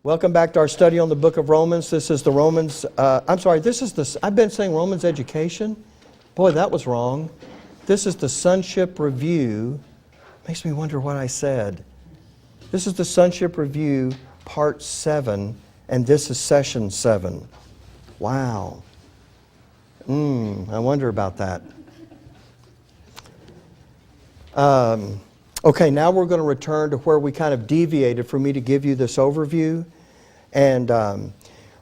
Welcome back to our study on the book of Romans. This is the Romans, I've been saying Romans education. Boy, that was wrong. This is the Sonship Review. Makes me wonder what I said. This is the Sonship Review, part 7, and this is session 7. Wow. I wonder about that. Okay, now we're going to return to where we kind of deviated for me to give you this overview. And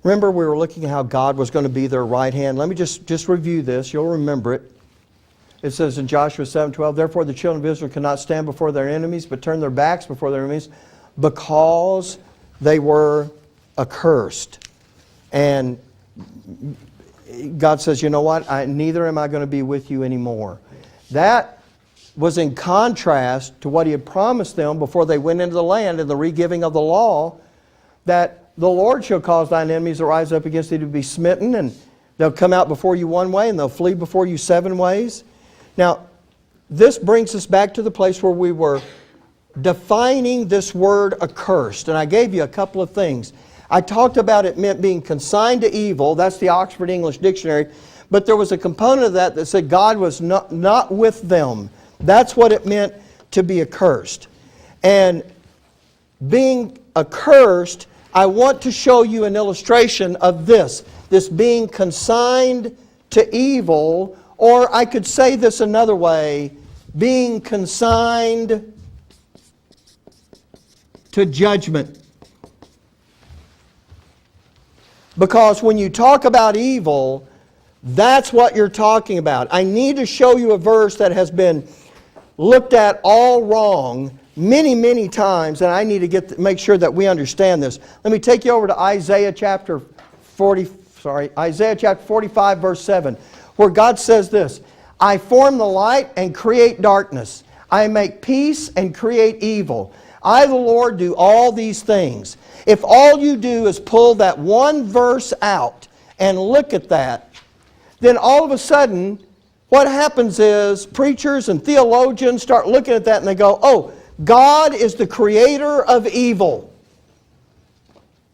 remember, we were looking at how God was going to be their right hand. Let me just review this. You'll remember it. It says in Joshua 7:12, "Therefore the children of Israel cannot stand before their enemies, but turn their backs before their enemies, because they were accursed." And God says, you know what? Neither am I going to be with you anymore. That was in contrast to what He had promised them before they went into the land in the regiving of the law, that the Lord shall cause thine enemies to rise up against thee to be smitten, and they'll come out before you one way, and they'll flee before you 7 ways. Now, this brings us back to the place where we were defining this word accursed. And I gave you a couple of things. I talked about it meant being consigned to evil. That's the Oxford English Dictionary. But there was a component of that said God was not with them. That's what it meant to be accursed. And being accursed, I want to show you an illustration of this being consigned to evil, or I could say this another way, being consigned to judgment. Because when you talk about evil, that's what you're talking about. I need to show you a verse that has been looked at all wrong many, many times, and I need to make sure that we understand this. Let me take you over to Isaiah chapter 45, verse 7, where God says this, "I form the light and create darkness. I make peace and create evil. I, the Lord, do all these things." If all you do is pull that one verse out and look at that, then all of a sudden, what happens is preachers and theologians start looking at that and they go, oh, God is the creator of evil.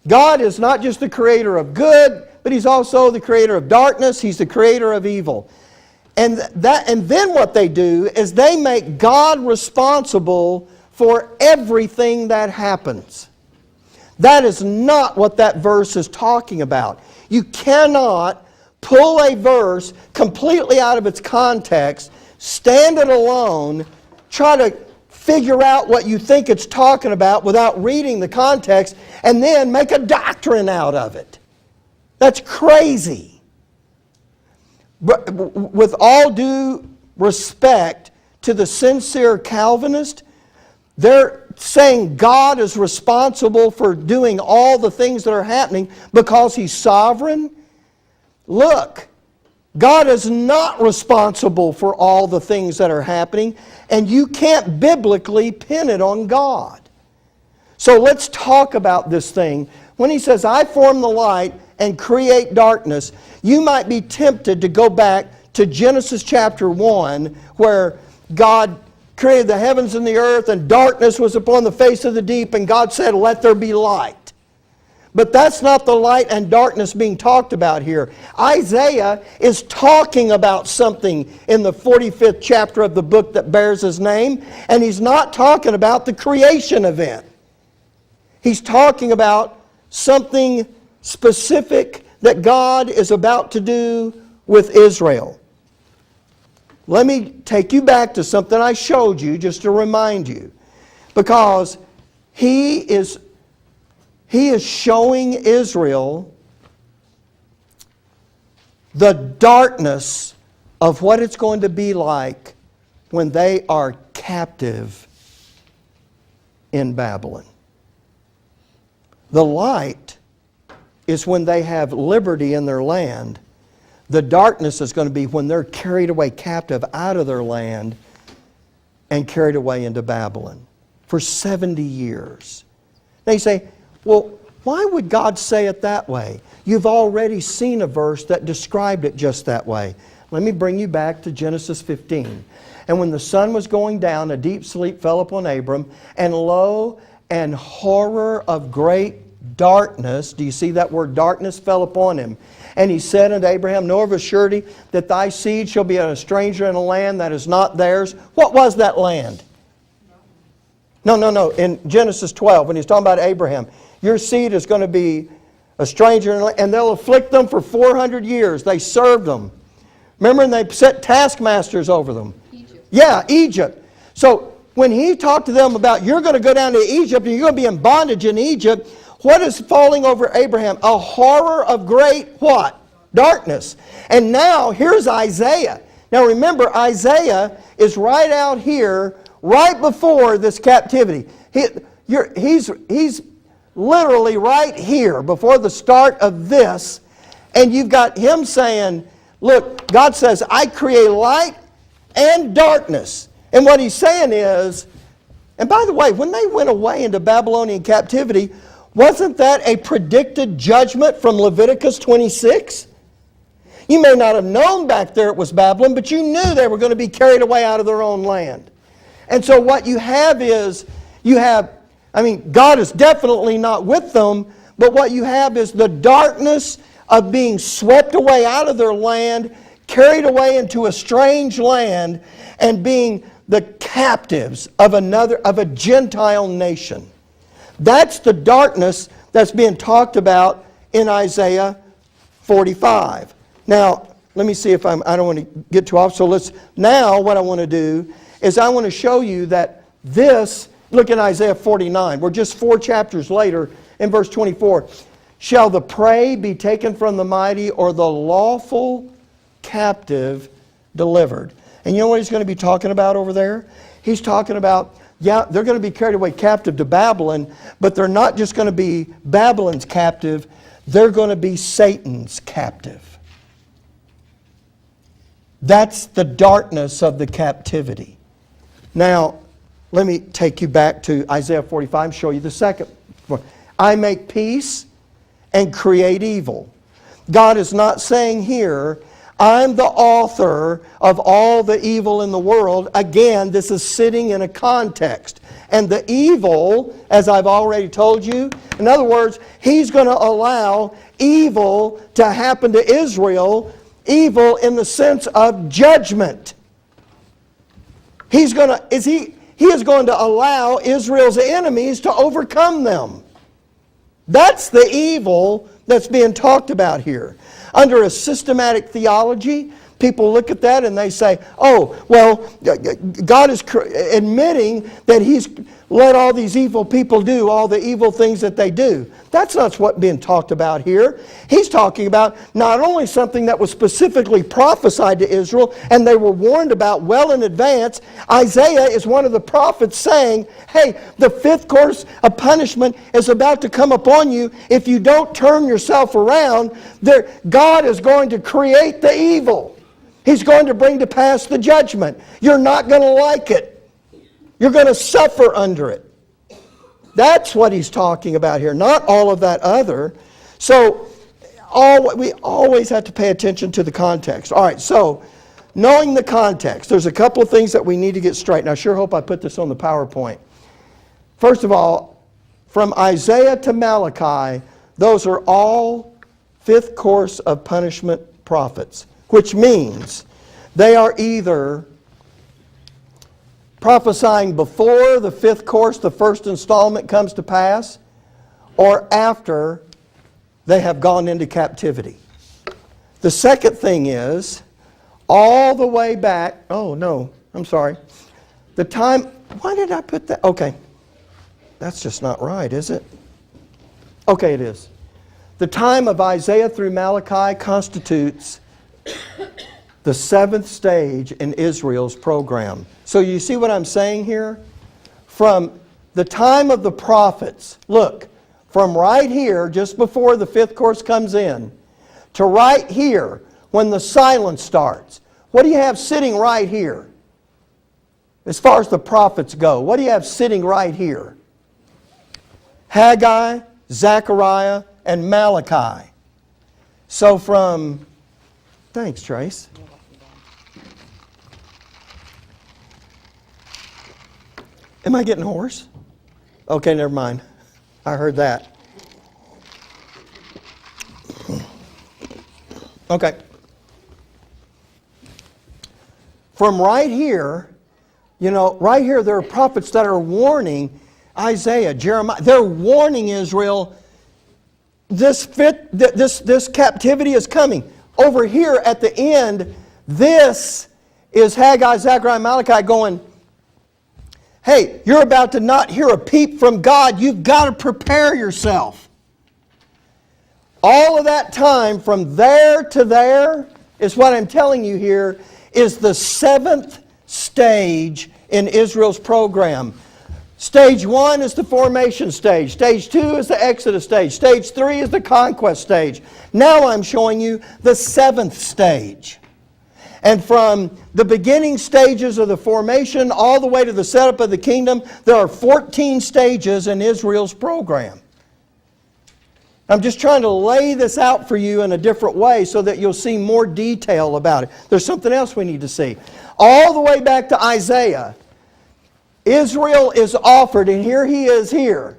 God is not just the creator of good, but He's also the creator of darkness. He's the creator of evil. And then what they do is they make God responsible for everything that happens. That is not what that verse is talking about. You cannot pull a verse completely out of its context, stand it alone, try to figure out what you think it's talking about without reading the context, and then make a doctrine out of it. That's crazy. But with all due respect to the sincere Calvinist, they're saying God is responsible for doing all the things that are happening because He's sovereign. Look, God is not responsible for all the things that are happening, and you can't biblically pin it on God. So let's talk about this thing. When He says, "I form the light and create darkness," you might be tempted to go back to Genesis chapter 1, where God created the heavens and the earth, and darkness was upon the face of the deep, and God said, "Let there be light." But that's not the light and darkness being talked about here. Isaiah is talking about something in the 45th chapter of the book that bears his name, and he's not talking about the creation event. He's talking about something specific that God is about to do with Israel. Let me take you back to something I showed you just to remind you. Because He is showing Israel the darkness of what it's going to be like when they are captive in Babylon. The light is when they have liberty in their land. The darkness is going to be when they're carried away captive out of their land and carried away into Babylon for 70 years. Now you say, well, why would God say it that way? You've already seen a verse that described it just that way. Let me bring you back to Genesis 15. "And when the sun was going down, a deep sleep fell upon Abram, and lo, an horror of great darkness, do you see that word darkness, fell upon him. And he said unto Abraham, know of a surety that thy seed shall be a stranger in a land that is not theirs. What was that land? No. In Genesis 12, when he's talking about Abraham, your seed is going to be a stranger in a land, and they'll afflict them for 400 years. They served them. Remember, and they set taskmasters over them. Egypt. Yeah, Egypt. So when he talked to them about you're going to go down to Egypt and you're going to be in bondage in Egypt, what is falling over Abraham? A horror of great what? Darkness. And now here's Isaiah. Now remember, Isaiah is right out here, right before this captivity. He's literally right here before the start of this. And you've got him saying, look, God says, I create light and darkness. And what he's saying is, and by the way, when they went away into Babylonian captivity, wasn't that a predicted judgment from Leviticus 26? You may not have known back there it was Babylon, but you knew they were going to be carried away out of their own land. And so what you have is, God is definitely not with them, but what you have is the darkness of being swept away out of their land, carried away into a strange land, and being the captives of a Gentile nation. That's the darkness that's being talked about in Isaiah 45. Now, let me see if I don't want to get too off. So now what I want to do is I want to show you that this, look at Isaiah 49. We're just 4 chapters later in verse 24. Shall the prey be taken from the mighty, or the lawful captive delivered? And you know what he's going to be talking about over there? He's talking about, yeah, they're going to be carried away captive to Babylon, but they're not just going to be Babylon's captive, they're going to be Satan's captive. That's the darkness of the captivity. Now, let me take you back to Isaiah 45 and show you the second one. I make peace and create evil. God is not saying here, I'm the author of all the evil in the world. Again, this is sitting in a context. And the evil, as I've already told you, in other words, He's going to allow evil to happen to Israel, evil in the sense of judgment. He is going to allow Israel's enemies to overcome them. That's the evil that's being talked about here. Under a systematic theology, people look at that and they say, oh, well, God is admitting that He's let all these evil people do all the evil things that they do. That's not what's being talked about here. He's talking about not only something that was specifically prophesied to Israel and they were warned about well in advance. Isaiah is one of the prophets saying, hey, the 5th course of punishment is about to come upon you. If you don't turn yourself around, God is going to create the evil. He's going to bring to pass the judgment. You're not going to like it. You're going to suffer under it. That's what he's talking about here, not all of that other. So we always have to pay attention to the context. All right, so knowing the context, there's a couple of things that we need to get straight. And I sure hope I put this on the PowerPoint. First of all, from Isaiah to Malachi, those are all 5th course of punishment prophets, which means they are either prophesying before the 5th course, the first installment, comes to pass, or after they have gone into captivity. The second thing is, all the way back, oh no, I'm sorry. The time, why did I put that? Okay, that's just not right, is it? Okay, it is. The time of Isaiah through Malachi constitutes the 7th stage in Israel's program. So you see what I'm saying here? From the time of the prophets, look, from right here, just before the 5th course comes in, to right here, when the silence starts. What do you have sitting right here? As far as the prophets go, what do you have sitting right here? Haggai, Zechariah, and Malachi. So from, thanks Trace. Am I getting hoarse? Okay, never mind. I heard that. Okay. From right here, right here there are prophets that are warning Isaiah, Jeremiah. They're warning Israel, this captivity is coming. Over here at the end, this is Haggai, Zechariah, Malachi going, hey, you're about to not hear a peep from God. You've got to prepare yourself. All of that time from there to there is what I'm telling you here is the 7th stage in Israel's program. Stage 1 is the formation stage. Stage 2 is the Exodus stage. Stage 3 is the conquest stage. Now I'm showing you the 7th stage. And from the beginning stages of the formation all the way to the setup of the kingdom, there are 14 stages in Israel's program. I'm just trying to lay this out for you in a different way so that you'll see more detail about it. There's something else we need to see. All the way back to Isaiah, Israel is offered, and here he is here.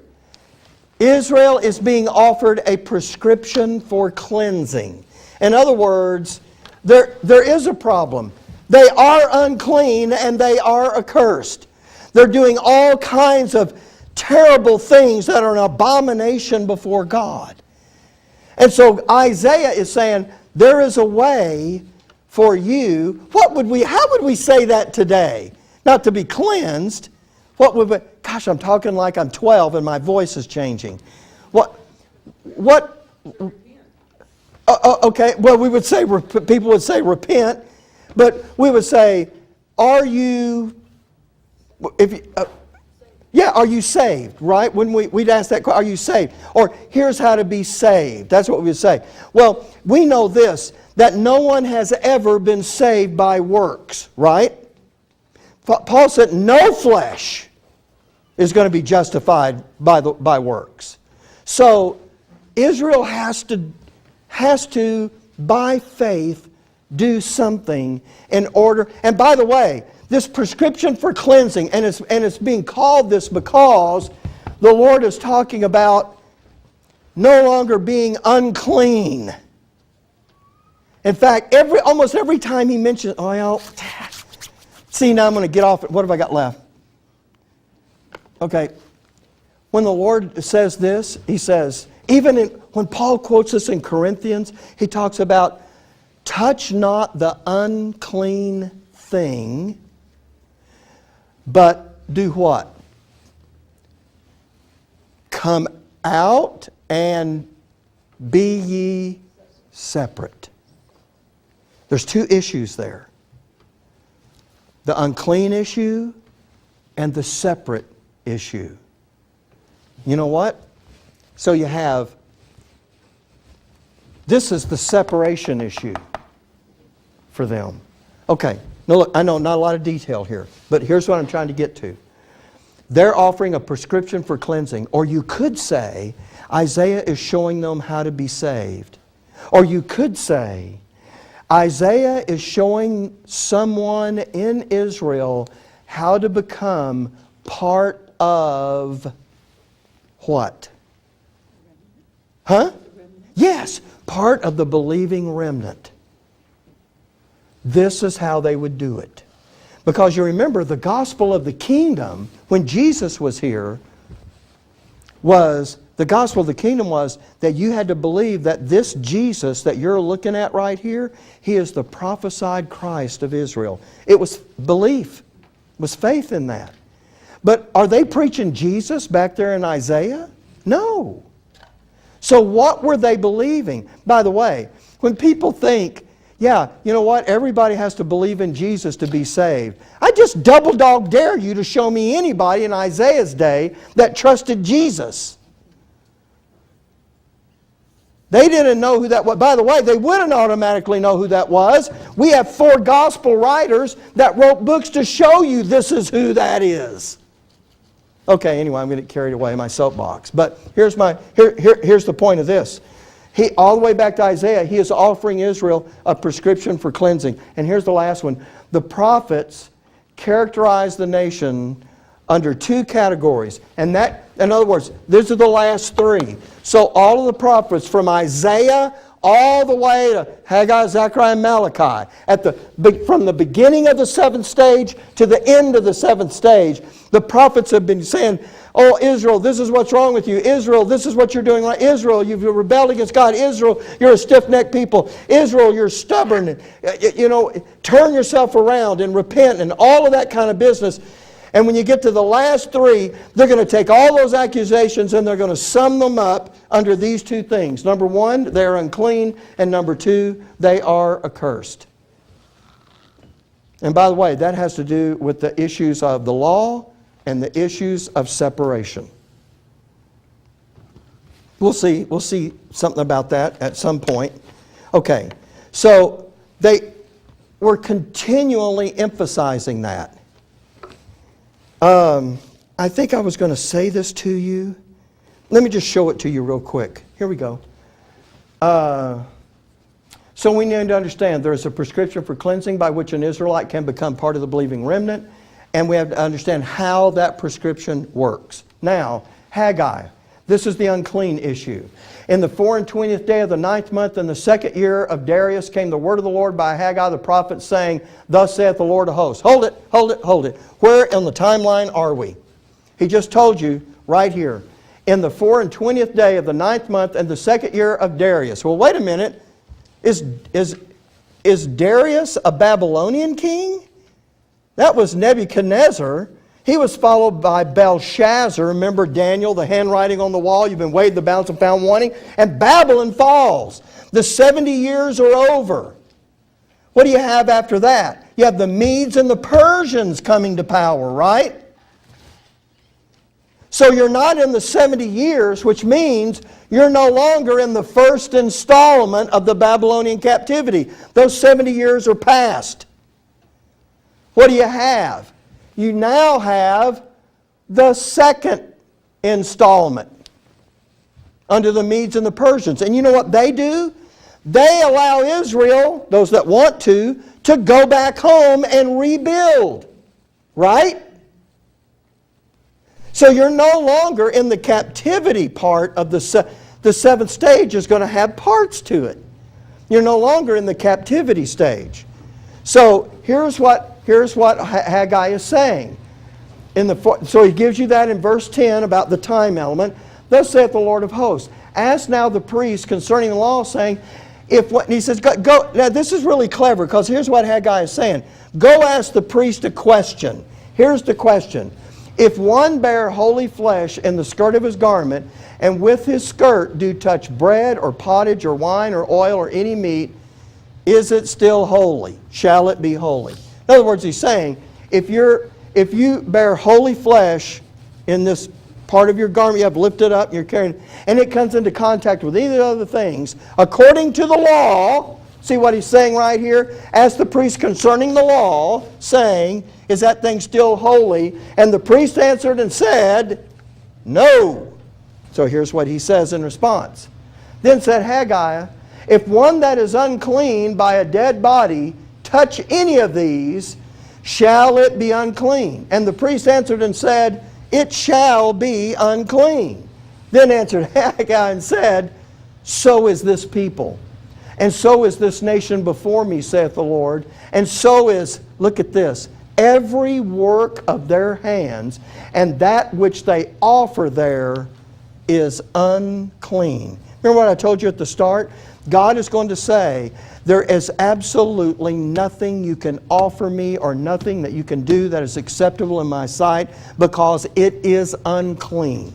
Israel is being offered a prescription for cleansing. In other words, there is a problem. They are unclean and they are accursed. They're doing all kinds of terrible things that are an abomination before God. And so Isaiah is saying, there is a way for you. How would we say that today? Not to be cleansed. What would we, gosh, I'm talking like I'm 12 and my voice is changing. Okay, well we would say, people would say repent, but we would say, are you saved, right? When we'd ask that question, are you saved? Or here's how to be saved. That's what we would say. Well, we know this, that no one has ever been saved by works, right? Paul said no flesh is going to be justified by works. So Israel has to, by faith, do something in order. And by the way, this prescription for cleansing, and it's being called this because the Lord is talking about no longer being unclean. In fact, almost every time he mentions, see, now I'm going to get off it. What have I got left? Okay. When the Lord says this, he says, when Paul quotes this in Corinthians, he talks about, touch not the unclean thing, but do what? Come out and be ye separate. There's two issues there. The unclean issue and the separate issue. You know what? So you have, this is the separation issue for them. Okay, now look, I know not a lot of detail here, but here's what I'm trying to get to. They're offering a prescription for cleansing, or you could say Isaiah is showing them how to be saved. Or you could say Isaiah is showing someone in Israel how to become part of what? Huh? Yes, part of the believing remnant. This is how they would do it. Because you remember, the gospel of the kingdom, when Jesus was here, the gospel of the kingdom was that you had to believe that this Jesus that you're looking at right here, He is the prophesied Christ of Israel. It was belief, was faith in that. But are they preaching Jesus back there in Isaiah? No. So what were they believing? By the way, when people think, yeah, you know what, everybody has to believe in Jesus to be saved. I just double dog dare you to show me anybody in Isaiah's day that trusted Jesus. They didn't know who that was. By the way, they wouldn't automatically know who that was. We have 4 gospel writers that wrote books to show you this is who that is. Okay, anyway, I'm going to get carried away in my soapbox. But here's the point of this. All the way back to Isaiah, he is offering Israel a prescription for cleansing. And here's the last one. The prophets characterize the nation under 2 categories. And that, in other words, these are the last 3. So all of the prophets from Isaiah all the way to Haggai, Zechariah, and Malachi. From the beginning of the seventh stage to the end of the seventh stage, the prophets have been saying, oh, Israel, this is what's wrong with you. Israel, this is what you're doing wrong. Israel, you've rebelled against God. Israel, you're a stiff-necked people. Israel, you're stubborn. Turn yourself around and repent and all of that kind of business. And when you get to the last three, they're going to take all those accusations and they're going to sum them up under these two things. Number one, they're unclean. And number two, they are accursed. And by the way, that has to do with the issues of the law and the issues of separation. We'll see something about that at some point. Okay, so they were continually emphasizing that. I think I was going to say this to you. Let me just show it to you real quick. Here we go. So we need to understand there is a prescription for cleansing by which an Israelite can become part of the believing remnant. And we have to understand how that prescription works. Now, Haggai. This is the unclean issue. In the 24th day of the 9th month, in the 2nd year of Darius, came the word of the Lord by Haggai the prophet, saying, Thus saith the Lord of hosts. Hold it, hold it, hold it. Where on the timeline are we? He just told you right here. In the 24th day of the 9th month, and the 2nd year of Darius. Well, wait a minute. Is Darius a Babylonian king? That was Nebuchadnezzar. He was followed by Belshazzar. Remember Daniel, the handwriting on the wall? You've been weighed the balance and found wanting. And Babylon falls. The 70 years are over. What do you have after that? You have the Medes and the Persians coming to power, right? So you're not in the 70 years, which means you're no longer in the first installment of the Babylonian captivity. Those 70 years are past. What do you have? You now have the second installment under the Medes and the Persians. And you know what they do? They allow Israel, those that want to go back home and rebuild. Right? So you're no longer in the captivity part of the seventh stage is going to have parts to it. You're no longer in the captivity stage. So here's what Haggai is saying. So he gives you that in verse 10 about the time element. Thus saith the Lord of hosts, ask now the priest concerning the law, saying, he says, go. Now this is really clever, because here's what Haggai is saying. Go ask the priest a question. Here's the question. If one bear holy flesh in the skirt of his garment, and with his skirt do touch bread or pottage or wine or oil or any meat, is it still holy? Shall it be holy? In other words, he's saying, if you bear holy flesh in this part of your garment, you have lifted up, and you're carrying, and it comes into contact with either of the things, according to the law, see what he's saying right here? Ask the priest concerning the law, saying, is that thing still holy? And the priest answered and said, no. So here's what he says in response. Then said Haggai, if one that is unclean by a dead body touch any of these, shall it be unclean? And the priest answered and said, it shall be unclean. Then answered Haggai and said, so is this people, and so is this nation before me, saith the Lord, and so is, look at this, every work of their hands, and that which they offer there is unclean. Remember what I told you at the start? God is going to say, there is absolutely nothing you can offer me or nothing that you can do that is acceptable in my sight, because it is unclean.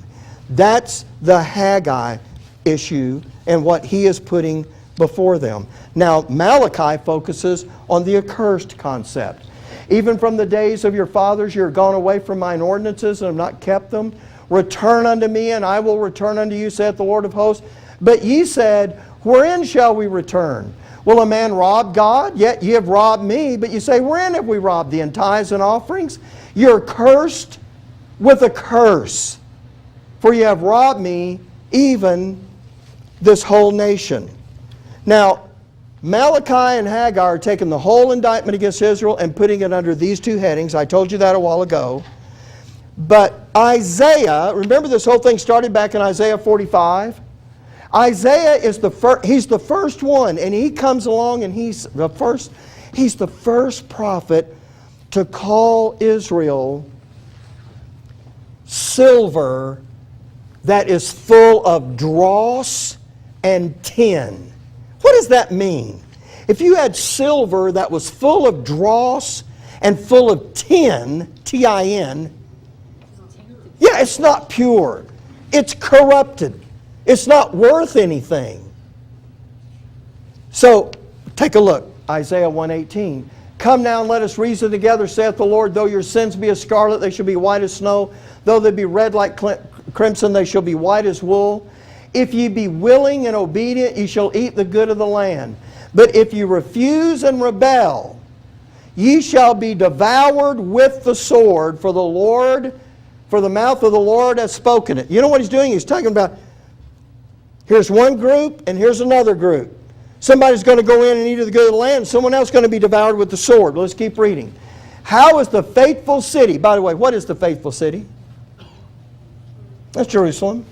That's the Haggai issue and what he is putting before them. Now, Malachi focuses on the accursed concept. Even from the days of your fathers you are gone away from mine ordinances and have not kept them. Return unto me, and I will return unto you, saith the Lord of hosts. But ye said, wherein shall we return? Will a man rob God? Yet ye have robbed me. But you say, wherein have we robbed thee? In tithes and offerings? You're cursed with a curse. For ye have robbed me, even this whole nation. Now, Malachi and Haggai are taking the whole indictment against Israel and putting it under these two headings. I told you that a while ago. But Isaiah, remember this whole thing started back in Isaiah 45? Isaiah is he's the first one, and he comes along and he's the first prophet to call Israel silver that is full of dross and tin. What does that mean? If you had silver that was full of dross and full of tin, T-I-N, yeah, it's not pure. It's corrupted. It's not worth anything. So, take a look. Isaiah 1:18. Come now and let us reason together, saith the Lord. Though your sins be as scarlet, they shall be white as snow. Though they be red like crimson, they shall be white as wool. If ye be willing and obedient, ye shall eat the good of the land. But if ye refuse and rebel, ye shall be devoured with the sword, for the mouth of the Lord has spoken it. You know what he's doing? He's talking about, here's one group and here's another group. Somebody's going to go in and eat of the good of the land. Someone else is going to be devoured with the sword. Let's keep reading. How is the faithful city? By the way, what is the faithful city? That's Jerusalem.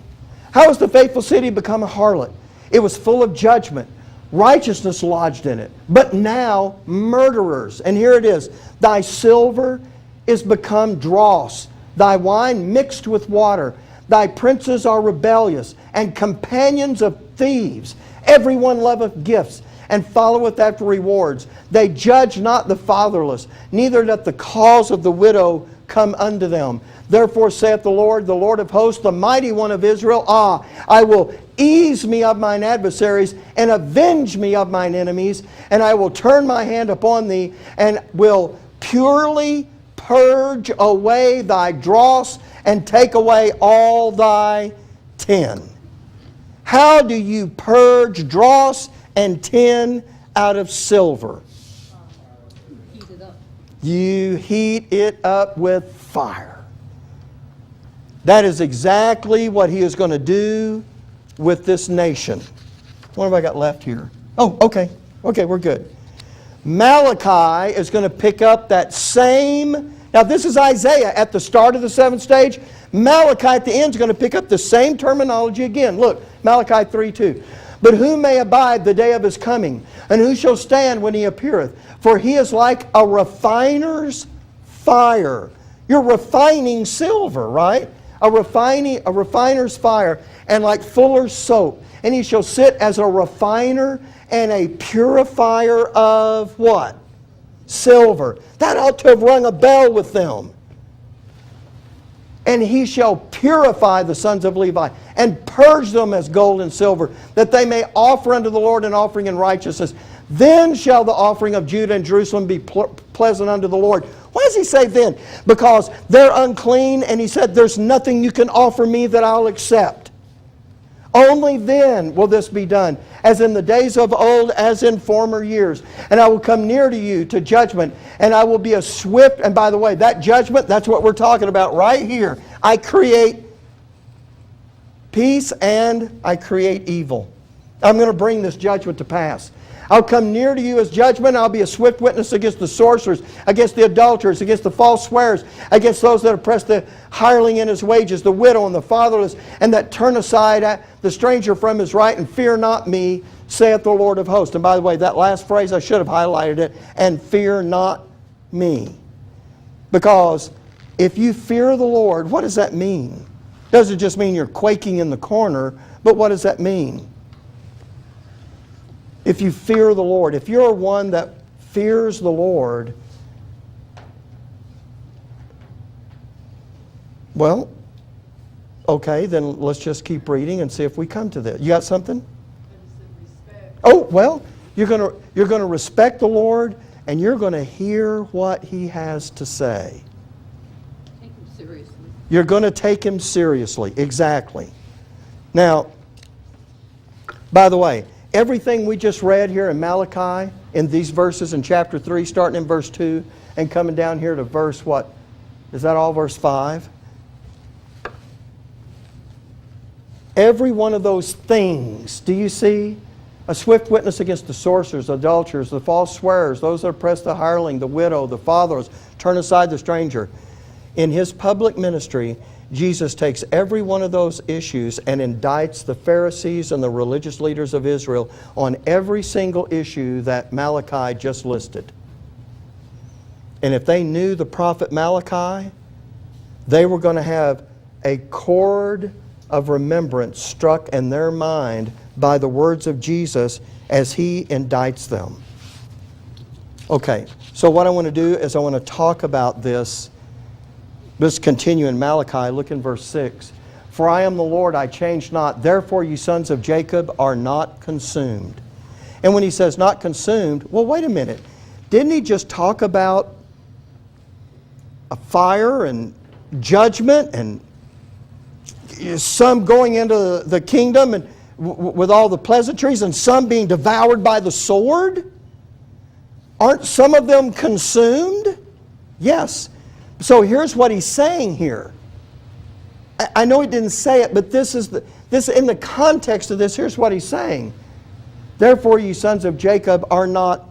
How has the faithful city become a harlot? It was full of judgment. Righteousness lodged in it. But now murderers. And here it is. Thy silver is become dross. Thy wine mixed with water. Thy princes are rebellious and companions of thieves. Everyone loveth gifts and followeth after rewards. They judge not the fatherless, neither doth the cause of the widow come unto them. Therefore saith the Lord of hosts, the mighty one of Israel, I will ease me of mine adversaries and avenge me of mine enemies, and I will turn my hand upon thee and will purely purge away thy dross and take away all thy tin. How do you purge dross and tin out of silver? Heat it up. You heat it up with fire. That is exactly what he is going to do with this nation. What have I got left here? Oh, okay. Okay, we're good. Malachi is going to pick up that same... Now this is Isaiah at the start of the seventh stage. Malachi at the end is going to pick up the same terminology again. Look, Malachi 3:2. But who may abide the day of his coming? And who shall stand when he appeareth? For he is like a refiner's fire. You're refining silver, right? A refiner's fire, and like fuller's soap. And he shall sit as a refiner and a purifier of what? Silver. That ought to have rung a bell with them. And he shall purify the sons of Levi and purge them as gold and silver, that they may offer unto the Lord an offering in righteousness. Then shall the offering of Judah and Jerusalem be pleasant unto the Lord. Why does he say then? Because they're unclean, and he said, there's nothing you can offer me that I'll accept. Only then will this be done, as in the days of old, as in former years. And I will come near to you to judgment, and I will be a swift... And by the way, that judgment, that's what we're talking about right here. I create peace and I create evil. I'm going to bring this judgment to pass. I'll come near to you as judgment. I'll be a swift witness against the sorcerers, against the adulterers, against the false swearers, against those that oppress the hireling in his wages, the widow and the fatherless, and that turn aside the stranger from his right, and fear not me, saith the Lord of hosts. And by the way, that last phrase, I should have highlighted it, and fear not me. Because if you fear the Lord, what does that mean? Doesn't just mean you're quaking in the corner, but what does that mean? If you fear the Lord, if you're one that fears the Lord, well, okay, then let's just keep reading and see if we come to this. You got something? Oh, well, you're going to respect the Lord, and you're going to hear what He has to say. Take him seriously. You're going to take Him seriously, exactly. Now, by the way, everything we just read here in Malachi, in these verses in chapter 3, starting in verse 2, and coming down here to verse what? Is that all verse 5? Every one of those things, do you see? A swift witness against the sorcerers, adulterers, the false swearers, those that oppress the hireling, the widow, the fatherless, turn aside the stranger. In His public ministry, Jesus takes every one of those issues and indicts the Pharisees and the religious leaders of Israel on every single issue that Malachi just listed. And if they knew the prophet Malachi, they were going to have a chord of remembrance struck in their mind by the words of Jesus as He indicts them. Okay, so what I want to do is I want to talk about this. Let's continue in Malachi. Look in verse 6. For I am the Lord, I change not. Therefore you sons of Jacob are not consumed. And when He says not consumed, well, wait a minute. Didn't He just talk about a fire and judgment and some going into the kingdom and with all the pleasantries and some being devoured by the sword? Aren't some of them consumed? Yes. So here's what He's saying here. I know He didn't say it, but this in the context of this, here's what He's saying. Therefore you sons of Jacob are not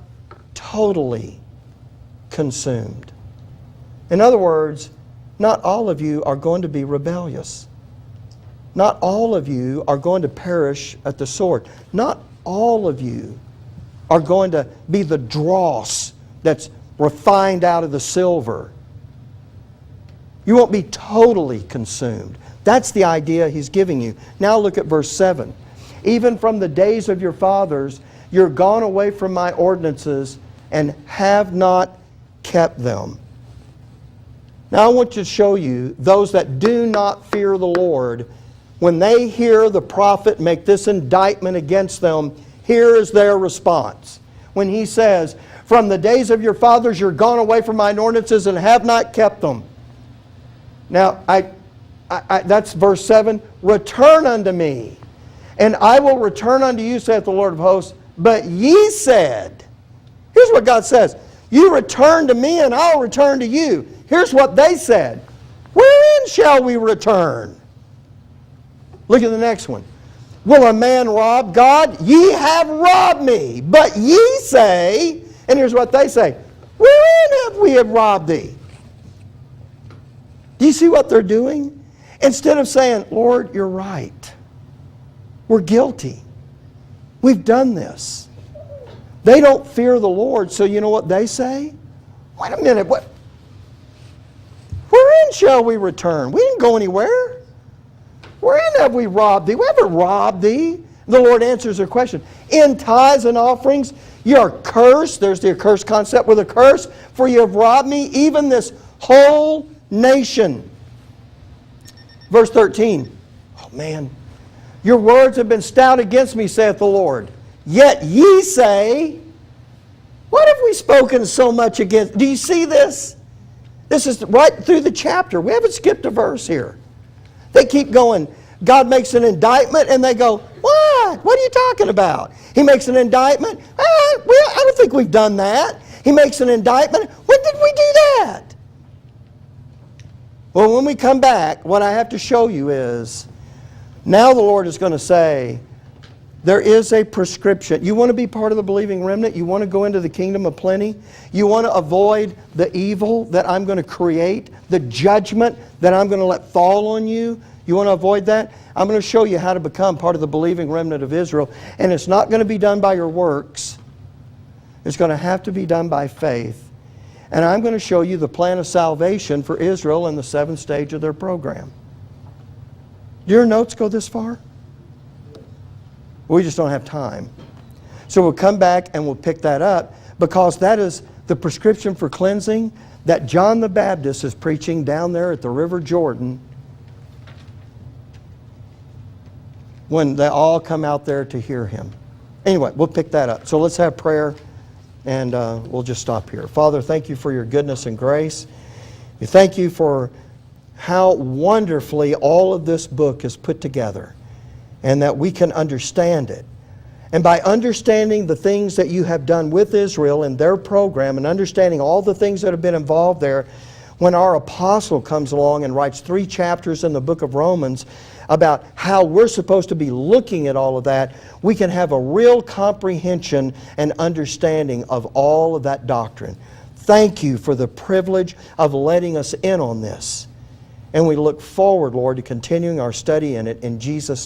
totally consumed. In other words, not all of you are going to be rebellious. Not all of you are going to perish at the sword. Not all of you are going to be the dross that's refined out of the silver. You won't be totally consumed. That's the idea He's giving you. Now look at verse 7. Even from the days of your fathers, you're gone away from my ordinances and have not kept them. Now I want to show you those that do not fear the Lord. When they hear the prophet make this indictment against them, here is their response. When he says, from the days of your fathers you're gone away from mine ordinances and have not kept them. Now, that's verse 7. Return unto me, and I will return unto you, saith the Lord of hosts. But ye said, here's what God says, you return to me and I'll return to you. Here's what they said, wherein shall we return? Look at the next one. Will a man rob God? Ye have robbed me. But ye say, and here's what they say, wherein have we robbed thee? Do you see what they're doing? Instead of saying, Lord, you're right. We're guilty. We've done this. They don't fear the Lord, so you know what they say? Wait a minute, what? Wherein shall we return? We didn't go anywhere. Wherein have we robbed thee? We haven't robbed thee. The Lord answers their question. In tithes and offerings, you're cursed. There's the accursed concept with a curse. For you have robbed me, even this whole nation. Verse 13. Oh man. Your words have been stout against me, saith the Lord. Yet ye say, what have we spoken so much against? Do you see this? This is right through the chapter. We haven't skipped a verse here. They keep going. God makes an indictment and they go, what? What are you talking about? He makes an indictment. I don't think we've done that. He makes an indictment. When did we do that? Well, when we come back, what I have to show you is, now the Lord is going to say, there is a prescription. You want to be part of the believing remnant? You want to go into the kingdom of plenty? You want to avoid the evil that I'm going to create? The judgment that I'm going to let fall on you? You want to avoid that? I'm going to show you how to become part of the believing remnant of Israel. And it's not going to be done by your works. It's going to have to be done by faith. And I'm going to show you the plan of salvation for Israel in the 7th stage of their program. Do your notes go this far? We just don't have time. So we'll come back and we'll pick that up, because that is the prescription for cleansing that John the Baptist is preaching down there at the River Jordan when they all come out there to hear him. Anyway, we'll pick that up. So let's have prayer and we'll just stop here. Father, thank you for your goodness and grace. We thank you for how wonderfully all of this book is put together, and that we can understand it. And by understanding the things that you have done with Israel in their program, and understanding all the things that have been involved there, when our apostle comes along and writes 3 chapters in the book of Romans about how we're supposed to be looking at all of that, we can have a real comprehension and understanding of all of that doctrine. Thank you for the privilege of letting us in on this. And we look forward, Lord, to continuing our study in it in Jesus'